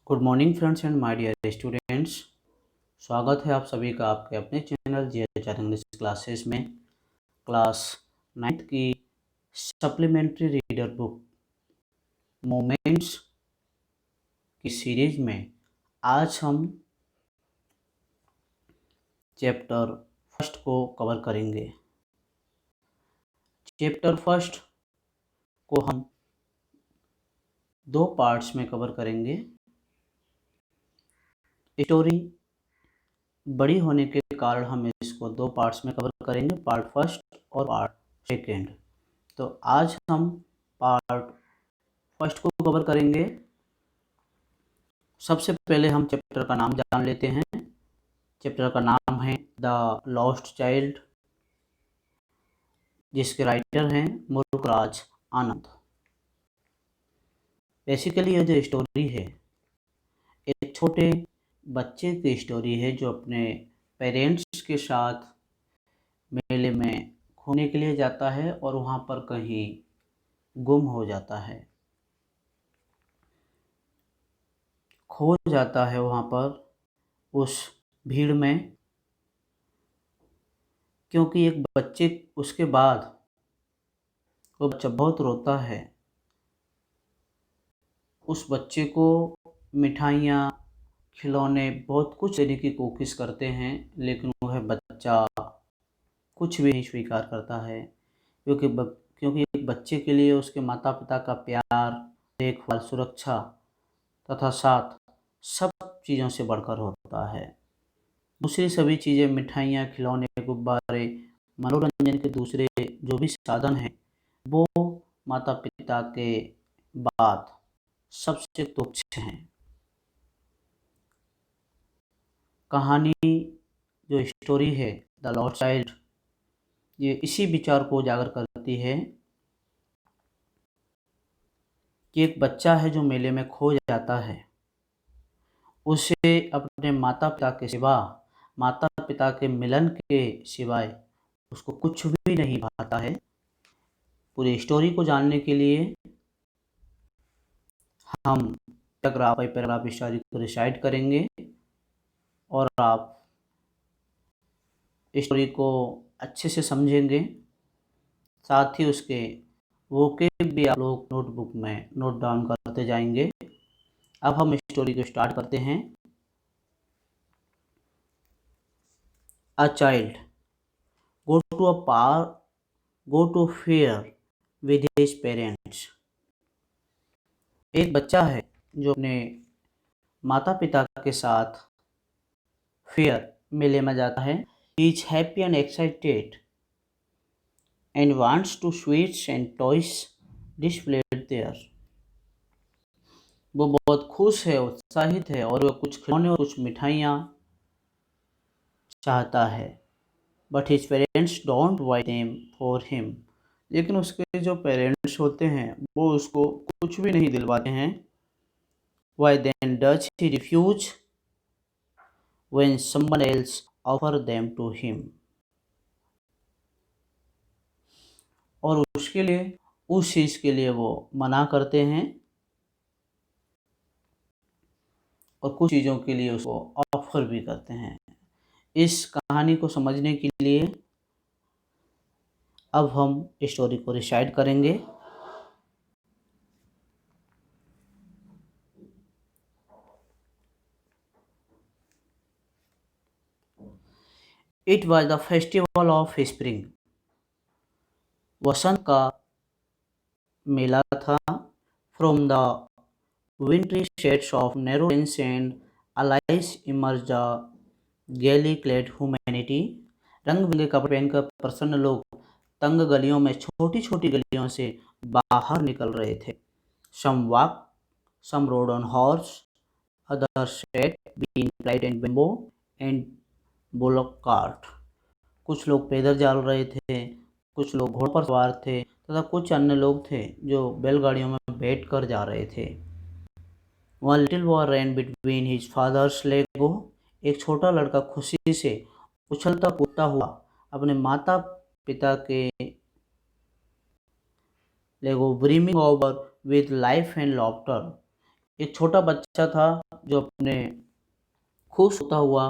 Good morning friends and my dear students. स्वागत है आप सभी का आपके अपने चैनल जीएचआर इंग्लिश क्लासेस में। क्लास 9th की सप्लीमेंट्री रीडर बुक मोमेंट्स की सीरीज में आज हम चैप्टर फर्स्ट को कवर करेंगे। चैप्टर फर्स्ट को हम दो पार्ट्स में कवर करेंगे। स्टोरी बड़ी होने के कारण हम इसको दो पार्ट्स में कवर करेंगे, पार्ट फर्स्ट और पार्ट सेकेंड। तो आज हम पार्ट फर्स्ट को कवर करेंगे। सबसे पहले हम चैप्टर का नाम जान लेते हैं। चैप्टर का नाम है द लॉस्ट चाइल्ड, जिसके राइटर हैं मुरुकराज आनंद। बेसिकली ये जो स्टोरी है एक छोटे बच्चे की स्टोरी है जो अपने पेरेंट्स के साथ मेले में घूमने के लिए जाता है और वहाँ पर कहीं गुम हो जाता है, खो जाता है वहाँ पर उस भीड़ में। क्योंकि एक बच्चे उसके बाद वो बच्चा बहुत रोता है। उस बच्चे को मिठाइयाँ, खिलौने, बहुत कुछ देने की कोशिश करते हैं, लेकिन वह बच्चा कुछ भी नहीं स्वीकार करता है। क्योंकि एक बच्चे के लिए उसके माता पिता का प्यार, देखभाल, सुरक्षा तथा साथ सब चीज़ों से बढ़कर होता है। दूसरी सभी चीज़ें, मिठाइयाँ, खिलौने, गुब्बारे, मनोरंजन के दूसरे जो भी साधन हैं, वो माता पिता के बाद सबसे तुच्छ हैं। कहानी जो स्टोरी है द लॉस्ट चाइल्ड, ये इसी विचार को उजागर करती है कि एक बच्चा है जो मेले में खो जाता है। उसे अपने माता पिता के सिवा, माता पिता के मिलन के सिवाय उसको कुछ भी नहीं भाता है। पूरी स्टोरी को जानने के लिए हम पैराग्राफ बाई पैराग्राफ स्टोरी को रिसाइट करेंगे और आप स्टोरी को अच्छे से समझेंगे। साथ ही उसके वोकेब भी आप लोग नोटबुक में नोट डाउन करते जाएंगे। अब हम स्टोरी को स्टार्ट करते हैं। A child go to a park, go to fair with his parents। एक बच्चा है जो अपने माता पिता के साथ फेयर, मेले में जाता है। He is happy and excited and wants to sweets and toys displayed there। वो बहुत खुश है, उत्साहित है और वह कुछ खिलौने और कुछ मिठाइयाँ चाहता है। But his parents don't buy them for him. लेकिन उसके जो पेरेंट्स होते हैं वो उसको कुछ भी नहीं दिलवाते हैं। Why then does he refuse when someone else offer them to him. और उसके लिए, उस चीज़ के लिए वो मना करते हैं और कुछ चीज़ों के लिए उसको ऑफर भी करते हैं। इस कहानी को समझने के लिए अब हम स्टोरी को रिसाइट करेंगे। It was the festival of spring. वसंत का मेला था। From the wintry shades of narrow lanes and alleys emerged a gaily clad humanity। रंग बिरंगे कपड़े पहनकर प्रसन्न लोग तंग गलियों में, छोटी छोटी गलियों से बाहर निकल रहे थे। Some walked, some rode on horse, others sat between plate and bamboo and bullock cart। कुछ लोग पैदल चल रहे थे, कुछ लोग घोड़ों पर सवार थे तथा कुछ अन्य लोग थे जो बैलगाड़ियों में बैठकर जा रहे थे। One little boy ran between his father's Lego। एक छोटा लड़का खुशी से उछलता कूदता हुआ अपने माता पिता के लेगो brimming over with life and laughter। एक छोटा बच्चा था जो अपने खुश होता हुआ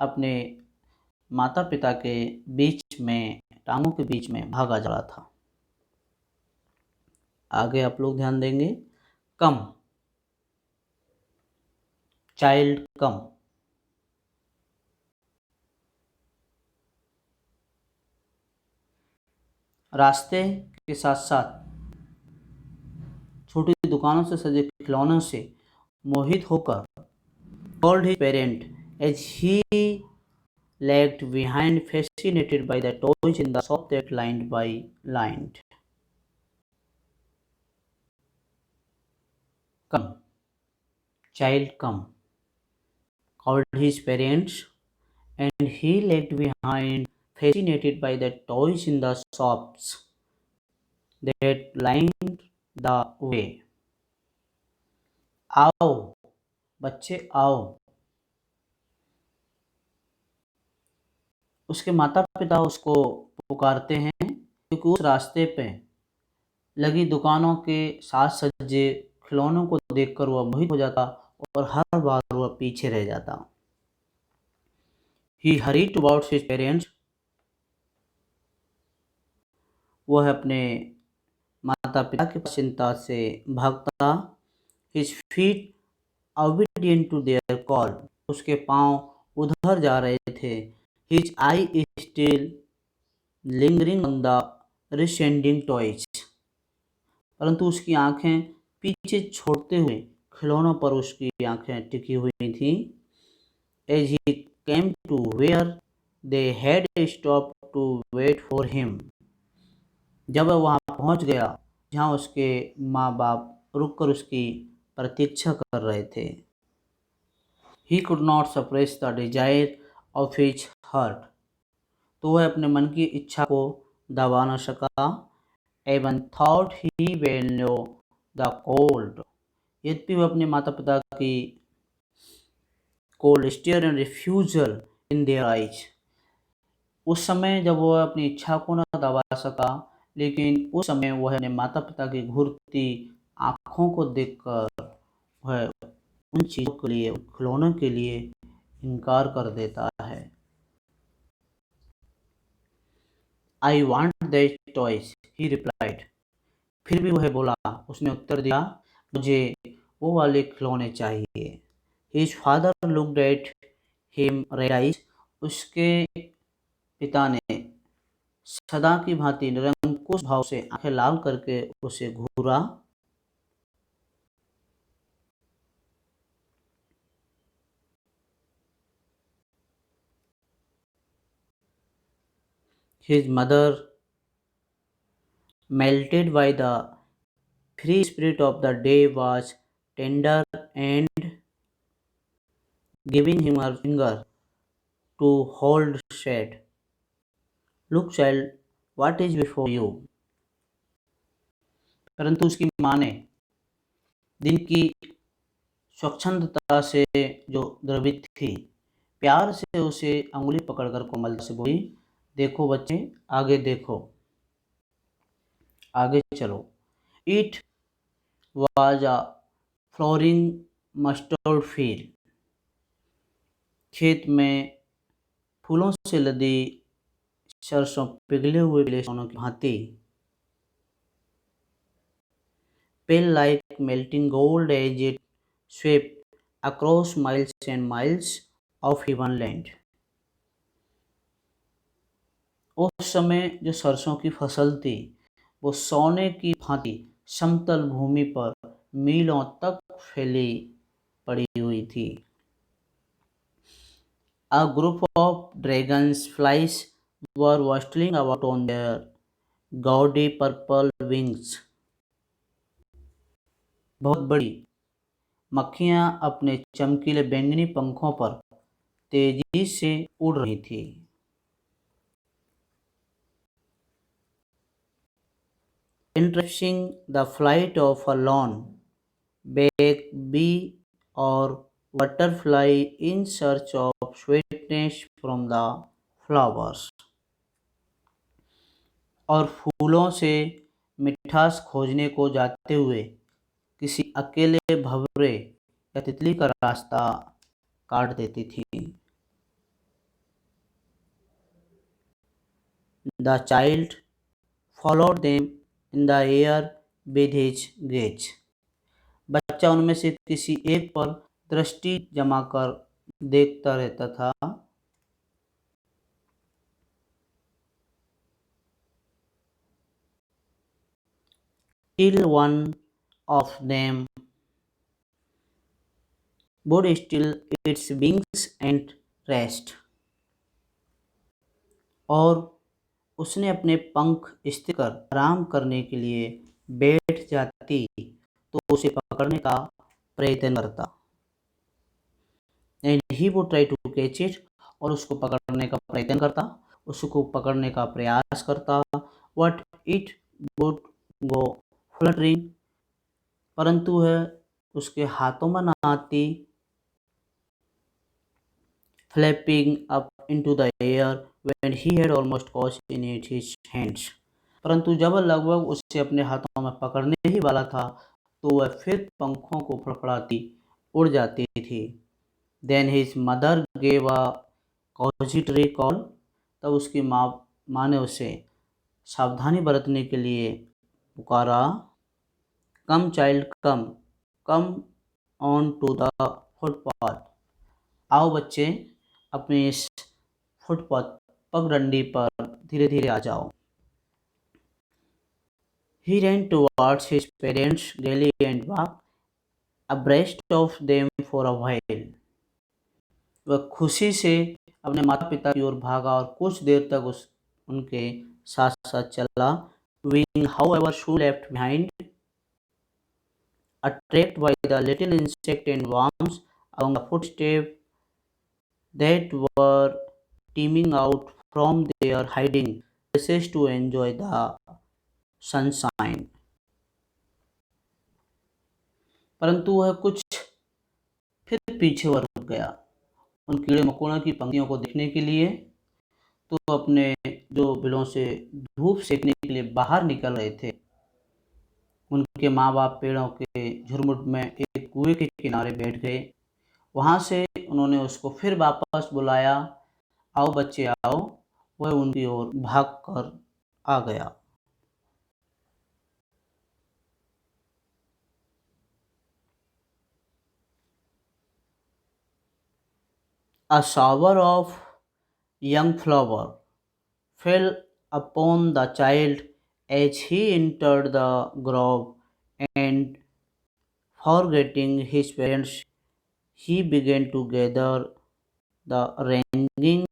अपने माता पिता के बीच में, टांगों के बीच में भागा जा रहा था। आगे आप लोग ध्यान देंगे, कम, चाइल्ड कम। रास्ते के साथ साथ छोटी दुकानों से सजे खिलौनों से मोहित होकर called his parent as he lagged behind, fascinated by the toys in the shop that lined by lined. Come, child, come, called his parents, and he lagged behind, fascinated by the toys in the shops that lined the way. आओ बच्चे आओ। उसके माता पिता उसको पुकारते हैं क्योंकि उस रास्ते पे लगी दुकानों के साज सज्जे खिलौनों को देखकर वह मोहित हो जाता और हर बार वह पीछे रह जाता। He hurried towards his parents. वह अपने माता पिता के पास चिंता से भागता। His feet obedient to their call. उसके पांव उधर जा रहे थे। His eye is still lingering on the receding toys. परंतु उसकी आंखें पीछे छोड़ते हुए खिलौनों पर उसकी आंखें टिकी हुई थी। As he came to where they had stopped to wait for him. जब वह वहाँ पहुँच गया जहाँ उसके माँ बाप रुककर उसकी प्रतीक्षा कर रहे थे। He could not suppress the desire of his heart. तो वह अपने मन की इच्छा को दबा न सका। Even thought he well knew the cold. यद्यपि वह अपने माता पिता की cold stare and refusal in their eyes. उस समय जब वह अपनी इच्छा को न दबा सका, लेकिन उस समय वह अपने माता पिता की घूरती आँखों को देखकर वह उन चीज़ों के लिए, खिलौनों के लिए इनकार कर देता है। I want those toys, he replied. फिर भी वह बोला, उसने उत्तर दिया, मुझे वो वाले खिलौने चाहिए। His father looked at him red eyes. उसके पिता ने सदा की भांति निरंकुश भाव से आंखें लाल करके उसे घूरा। His mother, melted by the free spirit of the day, was tender and giving him her finger to hold said, Look child, what is before you? परंतु उसकी माँ ने दिन की स्वच्छंदता से जो द्रवित थी, प्यार से उसे अंगुली पकड़कर कोमलता से बोली, देखो बच्चे, आगे देखो, आगे चलो। It was a flowering mustard field. खेत में फूलों से लदी सरसों पिघले हुए सोनों की भांति, pale like melting gold as it swept across miles and miles of heaven land. उस समय जो सरसों की फसल थी वो सोने की भांति समतल भूमि पर मीलों तक फैली पड़ी हुई थी। A group of dragonflies were whistling about on their gaudy purple wings. बहुत बड़ी मक्खियाँ अपने चमकीले बैंगनी पंखों पर तेजी से उड़ रही थी। Interrupting the flight of a lone bee or butterfly in search of sweetness from the flowers. और फूलों से मिठास खोजने को जाते हुए किसी अकेले भंवरे या तितली का रास्ता काट देती थी। The child followed them in the air with his gaze. बच्चा उनमें से किसी एक पर दृष्टि जमाकर देखता रहता था। Till one of them would still its wings and rest। और उसने अपने पंख स्थिर कर आराम करने के लिए बैठ जाती तो उसे पकड़ने का प्रयत्न करता। And he would try to catch it. और उसको पकड़ने का प्रयत्न करता, उसको पकड़ने का प्रयास करता। But it would go fluttering. परंतु वह उसके हाथों में न आती। Flapping up into the air when he had almost caught in it his hands. परंतु जब वह लगभग उसे अपने हाथों में पकड़ने ही वाला था तो वह फिर पंखों को फड़फड़ाती उड़ जाती थी। Then his mother gave a cautionary call. तब उसकी माँ ने उसे सावधानी बरतने के लिए पुकारा। Come child come, come on to the footpath. आओ बच्चे, अपने इस फुटपाथ पगडंडी पर धीरे धीरे आ जाओ। He ran towards his parents gaily and walked abreast of them for a while। वह खुशी से अपने माता पिता की ओर भागा और कुछ देर तक उनके साथ साथ चला। Wing, however, soon left behind, attracted by the little insect and worms among the footsteps that were teeming out from their hiding places to enjoy the sunshine। परंतु वह कुछ फिर पीछे वह रुक गया उन कीड़े मकोड़ों की पंक्तियों को देखने के लिए। तो अपने जो बिलों से धूप सेकने के लिए बाहर निकल रहे थे। उनके माँ बाप पेड़ों के झुरमुट में एक कुएं के किनारे बैठ गए। वहाँ से उन्होंने उसको फिर वापस बुलाया। आओ बच्चे आओ। वह उनकी ओर भाग कर आ गया। A shower of young flower fell upon the child as he entered the grove, and forgetting his parents, he began to gather the hanging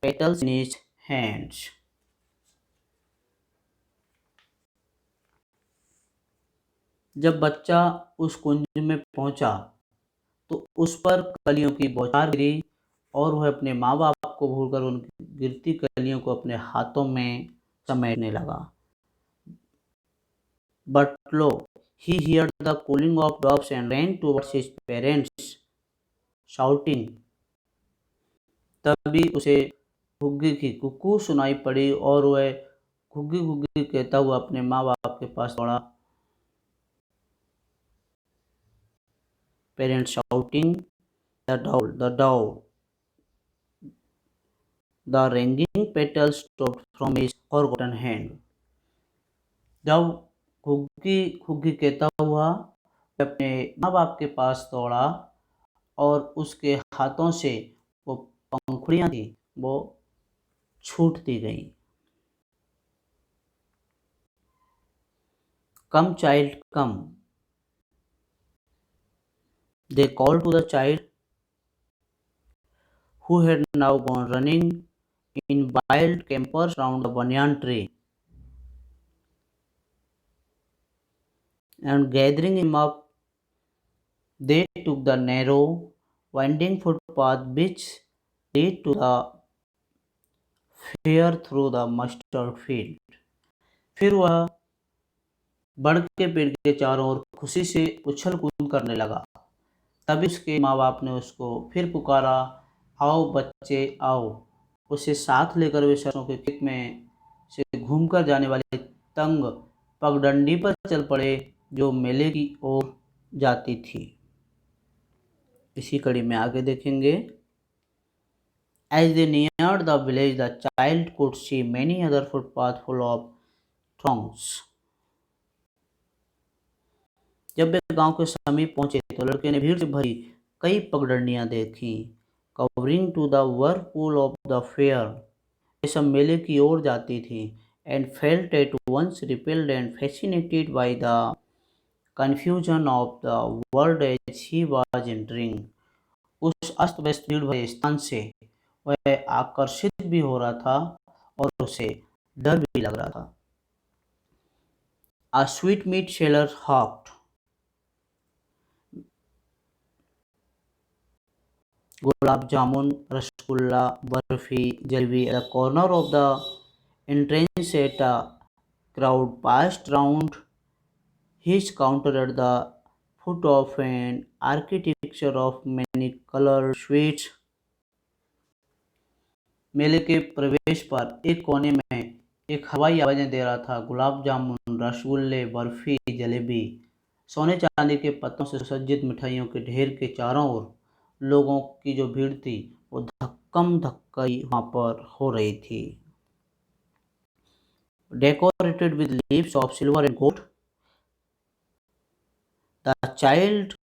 petals in his hands। जब बच्चा उस कुंज में पहुंचा तो उस पर कलियों की बौछार गिरी और वह अपने माँ बाप को भूलकर उन गिरती कलियों को अपने हाथों में समेटने लगा। But lo, he heard the calling of doves and ran towards his parents, shouting। तभी उसे घुग्गी की कुकू सुनाई पड़ी और वह घुग्गी घुग्गी कहता हुआ अपने माँ बाप के पास दौड़ा। Parents shouting, the dove, the ringing petals stopped from his forgotten hand। जब घुग्गी घुग्गी कहता हुआ अपने माँ बाप के पास दौड़ा और उसके हाथों से वो पंखुड़ियाँ थी वो छूटती गईं। Come child come, they called to the child who had now gone running in wild capers round the banyan tree, and gathering him up they took the narrow winding footpath which led to the fair through the mustard field। फिर वह बड़ के पेड़ के चारों ओर खुशी से उछल कूद करने लगा। तभी उसके माँ बाप ने उसको फिर पुकारा। आओ बच्चे आओ। उसे साथ लेकर वे सरसों के खेत में से घूमकर जाने वाली तंग पगडंडी पर चल पड़े। जो मेले की ओर जाती थी। इसी कड़ी में आगे देखेंगे। As they neared the village, the child could see many other footpaths full of throngs. जब वे गांव के समीप पहुंचे तो लड़के ने भीड़ से भरी कई पगडंडियां देखी। Covering to the whirlpool of the fair, ये सब मेले की ओर जाती थी। And felt at once repelled and fascinated by the confusion of the world as he was entering. उस अस्त व्यस्त भीड़ भरे स्थान से वह आकर्षित भी हो रहा था और उसे डर भी लग रहा था। A sweetmeat seller hawked gulab jamun, rasgulla, barfi, jalebi at the corner of the entrance at a crowd passed round his counter at the foot of an architecture of many colored sweets. मेले के प्रवेश पर एक कोने में एक हवाई आवाजें दे रहा था। गुलाब जामुन, रसगुल्ले, बर्फी, जलेबी, सोने चांदी के पत्तों से सुसज्जित मिठाइयों के ढेर के चारों ओर लोगों की जो भीड़ थी वो धक्कम धक्कई वहां पर हो रही थी। Decorated with leaves of silver and gold, the child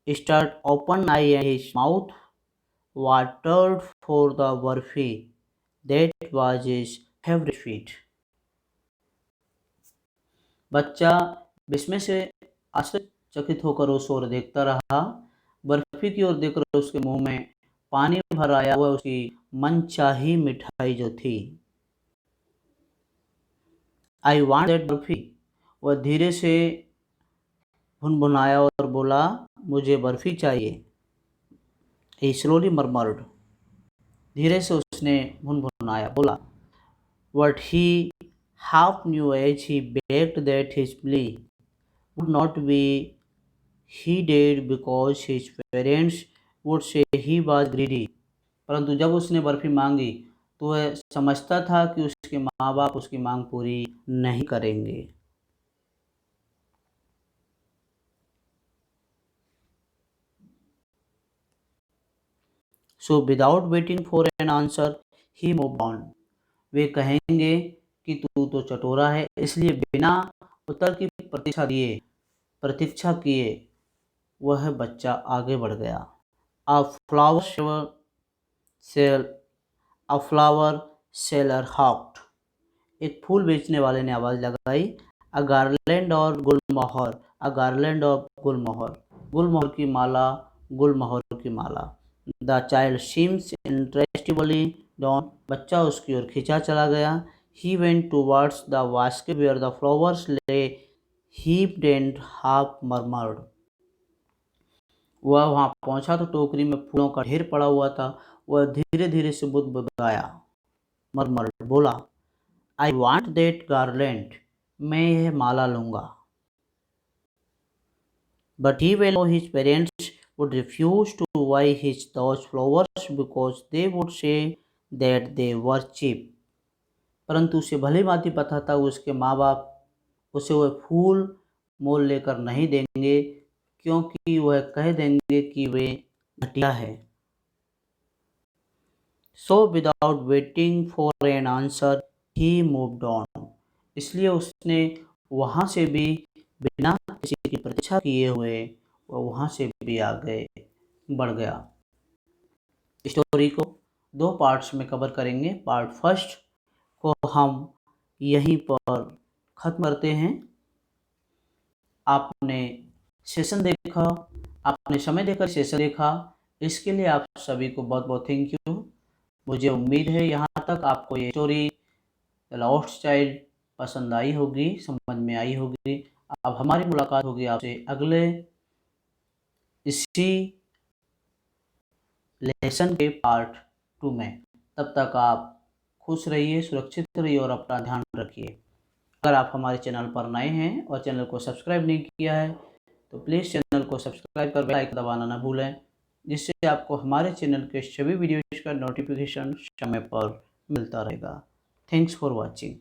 start open I and his mouth watered for the burfi that was his favorite sweet. बच्चा विस्मय से आश्चर्यचकित होकर उस ओर देखता रहा। बर्फी की ओर देखकर उसके मुंह में पानी भर आया। वह उसकी मनचाही मिठाई जो थी। आई वांट दैट बर्फी, वह धीरे से भुनभुनाया और बोला, मुझे बर्फी चाहिए। He slowly murmured, धीरे से उसने भुनभुनाया, बोला। What he half knew as he begged that his plea would not be heeded because his parents would say he was greedy. परंतु जब उसने बर्फी मांगी तो वह समझता था कि उसके माँ बाप उसकी मांग पूरी नहीं करेंगे। So without waiting for an answer, he moved on. वे कहेंगे कि तू तो चटोरा है, इसलिए बिना उत्तर की प्रतीक्षा किए वह बच्चा आगे बढ़ गया। A flower seller hawked, एक फूल बेचने वाले ने आवाज लगाई। A garland और गुलमोहर, a garland of गुलमोहर, गुलमोहर की माला, गुलमोहर की माला। The child seems interestingly down, बच्चा उसकी ओर खींचा चला गया। He went towards the basket where the flowers lay heaped and half murmured. वह वहां पहुंचा तो टोकरी में फूलों का ढेर पड़ा हुआ था। वह धीरे धीरे से बुदबुदाया, मरमर बोला, I want that garland, मैं यह माला लूंगा। But he well know his parents would refuse to buy those flowers because they would say that they were cheap. परंतु उसे भली भांति पता था उसके माँ बाप उसे वह फूल मोल लेकर नहीं देंगे क्योंकि वह कह देंगे कि वे घटिया है। So without waiting for an answer, he moved on. इसलिए उसने वहाँ से भी बिना किसी की प्रतीक्षा किए हुए वह वहाँ से भी आगे बढ़ गया। स्टोरी को 2 पार्ट्स में कवर करेंगे। पार्ट फर्स्ट को हम यहीं पर ख़त्म करते हैं। आपने सेशन देखा, आपने समय देकर सेशन देखा, इसके लिए आप सभी को बहुत बहुत थैंक यू। मुझे उम्मीद है यहाँ तक आपको ये स्टोरी द लॉस्ट चाइल्ड पसंद आई होगी, समझ में आई होगी। अब हमारी मुलाकात होगी आपसे अगले इसी लेसन के पार्ट 2 में। तब तक आप खुश रहिए, सुरक्षित रहिए और अपना ध्यान रखिए। अगर आप हमारे चैनल पर नए हैं और चैनल को सब्सक्राइब नहीं किया है तो प्लीज़ चैनल को सब्सक्राइब कर बेल आइकन दबाना ना भूलें, जिससे आपको हमारे चैनल के सभी वीडियोज़ का नोटिफिकेशन समय पर मिलता रहेगा। Thanks for watching.